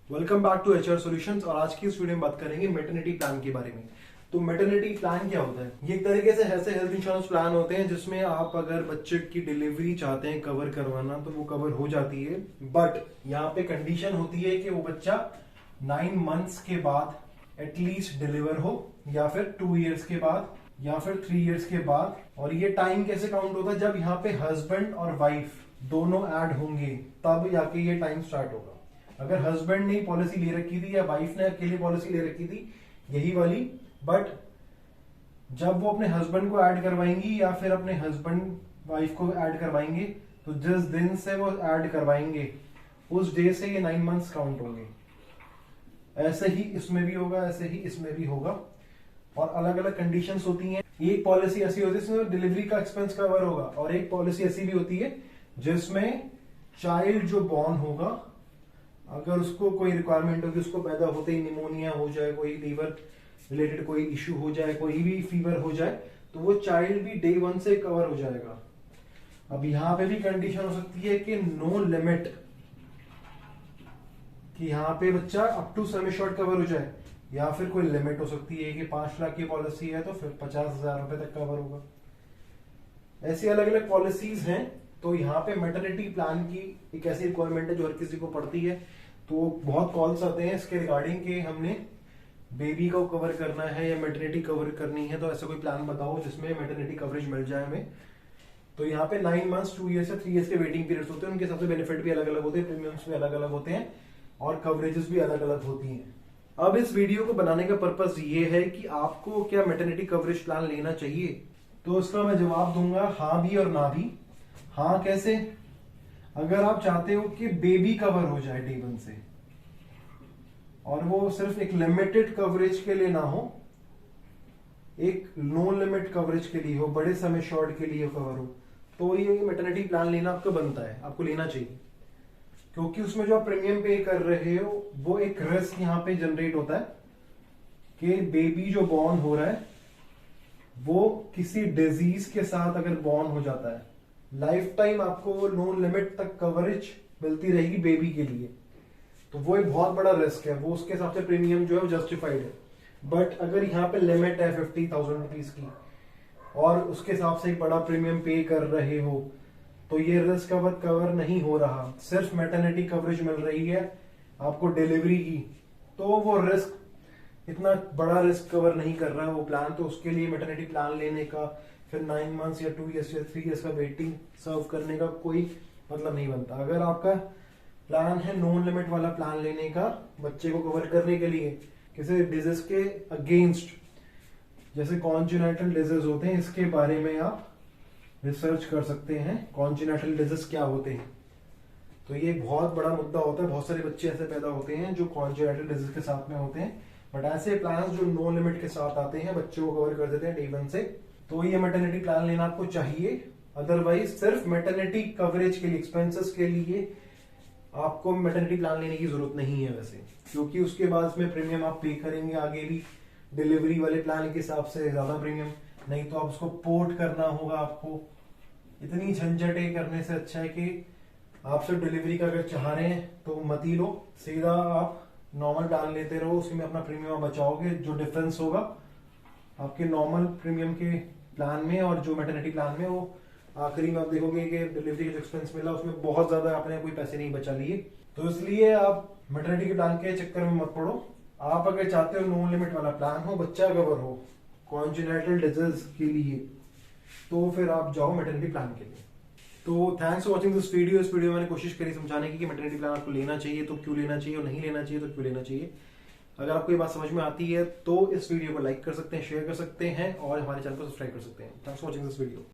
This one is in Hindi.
Welcome back to HR solutions. और आज की इस वीडियो में बात करेंगे मैटरनिटी प्लान के बारे में। तो मैटरनिटी प्लान क्या होता है? ये एक तरीके से ऐसे हेल्थ इंश्योरेंस प्लान होते हैं जिसमें आप अगर बच्चे की डिलीवरी चाहते हैं कवर करवाना तो वो कवर हो जाती है, बट यहाँ पे कंडीशन होती है कि वो बच्चा 9 मंथ्स के बाद एटलीस्ट डिलीवर हो, या फिर 2 इयर्स के बाद, या फिर 3 इयर्स के बाद। और ये टाइम कैसे काउंट होता है? जब यहाँ पे हस्बैंड और वाइफ दोनों ऐड होंगे तब जाके ये टाइम स्टार्ट होगा। अगर हस्बैंड ने पॉलिसी ले रखी थी या वाइफ ने अकेले पॉलिसी ले रखी थी यही वाली, बट जब वो अपने हस्बैंड को ऐड करवाएंगी या फिर अपने हस्बैंड वाइफ को ऐड करवाएंगे, तो जिस दिन से वो ऐड करवाएंगे उस डे से ये 9 मंथ्स काउंट होंगे। ऐसे ही इसमें भी होगा, ऐसे ही इसमें भी होगा। और अलग अलग कंडीशंस होती हैं। एक पॉलिसी ऐसी होती है जिसमें डिलीवरी का एक्सपेंस कवर होगा, और एक पॉलिसी ऐसी भी होती है जिसमें चाइल्ड जो बॉर्न होगा, अगर उसको कोई रिक्वायरमेंट होगी, उसको पैदा होते ही निमोनिया हो जाए, कोई लीवर रिलेटेड कोई इश्यू हो जाए, कोई भी फीवर हो जाए, तो वो चाइल्ड भी डे 1 से कवर हो जाएगा। अब यहां पे भी कंडीशन हो सकती है कि नो लिमिट, कि यहाँ पे बच्चा up to sum assured cover हो जाए, या फिर कोई लिमिट हो सकती है कि 5 लाख की पॉलिसी है तो फिर 50,000 रुपए तक कवर होगा। ऐसी अलग अलग पॉलिसीज हैं। तो यहाँ पे मैटरनिटी प्लान की एक ऐसी रिक्वायरमेंट है जो हर किसी को पड़ती है। तो बहुत कॉल्स आते हैं इसके रिगार्डिंग कि हमने बेबी को कवर करना है या मैटरनिटी कवर करनी है, तो ऐसा कोई प्लान बताओ जिसमें मैटरनिटी कवरेज मिल जाए हमें। तो यहाँ पे 9 मंथ्स, 2 इयर्स या 3 इयर्स के वेटिंग पीरियड्स होते हैं। उनके हिसाब से बेनिफिट भी अलग अलग होते हैं, प्रीमियम्स भी अलग अलग होते हैं, और कवरेजेस भी अलग अलग होती हैं। अब इस वीडियो को बनाने का पर्पस ये है कि आपको क्या मैटरनिटी कवरेज प्लान लेना चाहिए। तो इसका मैं जवाब दूंगा हाँ भी और ना भी। हाँ कैसे? अगर आप चाहते हो कि बेबी कवर हो जाए डे 1 से, और वो सिर्फ एक लिमिटेड कवरेज के लिए ना हो, एक नो लिमिट कवरेज के लिए हो, बड़े समय शॉर्ट के लिए कवर हो, तो ये मैटरनिटी प्लान लेना आपको बनता है, आपको लेना चाहिए। क्योंकि उसमें जो आप प्रीमियम पे कर रहे हो वो एक रिस्क यहाँ पे जनरेट होता है कि बेबी जो बॉर्न हो रहा है वो किसी डिजीज के साथ अगर बॉर्न हो जाता है, लाइफ टाइम आपको नो लिमिट तक कवरेज मिलती रहेगी बेबी के लिए, तो वो एक बहुत बड़ा रिस्क है। वो उसके हिसाब से प्रीमियम जो है वो जस्टिफाइड है। बट अगर यहाँ पे लिमिट है 50,000 रुपीज की और उसके हिसाब से एक बड़ा प्रीमियम पे कर रहे हो, तो ये रिस्क कवर नहीं हो रहा, सिर्फ मैटरनिटी कवरेज मिल रही है आपको डिलीवरी की, तो वो रिस्क इतना बड़ा रिस्क कवर नहीं कर रहा है वो प्लान। तो उसके लिए मैटरनिटी प्लान लेने का फिर 9 मंथ्स या 2 इयर्स या 3 इयर्स का वेटिंग सर्व करने का कोई मतलब नहीं बनता। अगर आपका प्लान है नॉन लिमिट वाला प्लान लेने का बच्चे को कवर करने के लिए किसी डिजीज के अगेंस्ट, जैसे कॉन्जेनिटल डिजीज होते हैं, इसके बारे में आप रिसर्च कर सकते हैं कॉन्जेनिटल डिजीज क्या होते हैं। तो ये एक बहुत बड़ा मुद्दा होता है। बहुत सारे बच्चे ऐसे पैदा होते हैं जो कॉन्जेनिटल डिजीज के साथ में होते हैं, बट ऐसे प्लान जो नो लिमिट के साथ आते हैं बच्चे को कवर कर देते हैं डे 1 से, तो ये मैटरनिटी प्लान लेना आपको चाहिए। अदरवाइज सिर्फ मैटरनिटी कवरेज के लिए, एक्सपेंसेस के लिए आपको मैटरनिटी प्लान लेने की जरूरत नहीं है वैसे, क्योंकि उसके बाद उसमें प्रीमियम आप पे करेंगे आगे भी डिलीवरी वाले प्लान के हिसाब से ज्यादा प्रीमियम, नहीं तो आप उसको पोर्ट करना होगा आपको। इतनी झंझट करने से अच्छा है कि आप सिर्फ डिलीवरी का अगर चाह रहे हैं तो मत ही लो, सीधा आप नॉर्मल प्लान लेते रहो, उसी में अपना प्रीमियम बचाओगे। जो डिफरेंस होगा आपके नॉर्मल प्रीमियम के प्लान में और जो मैटरनिटी प्लान में, वो आखिरी में आप देखोगे कि डिलीवरी का जो एक्सपेंस मिला उसमें बहुत ज्यादा आपने कोई पैसे नहीं बचा लिए। तो इसलिए आप मैटरनिटी के प्लान के चक्कर में मत पड़ो। आप अगर चाहते हो नो लिमिट वाला प्लान हो, बच्चा कवर हो कॉन्जेनिटल डिजीज के लिए, तो फिर आप जाओ मैटरनिटी प्लान के लिए। तो thanks for watching this video. इस वीडियो में मैंने कोशिश करी समझाने की कि मैटरनिटी प्लान आपको लेना चाहिए तो क्यों लेना चाहिए, और नहीं लेना चाहिए तो क्यों लेना चाहिए। अगर आपको ये बात समझ में आती है तो इस वीडियो को लाइक कर सकते हैं, शेयर कर सकते हैं, और हमारे चैनल को सब्सक्राइब कर सकते हैं। Thanks for watching this video.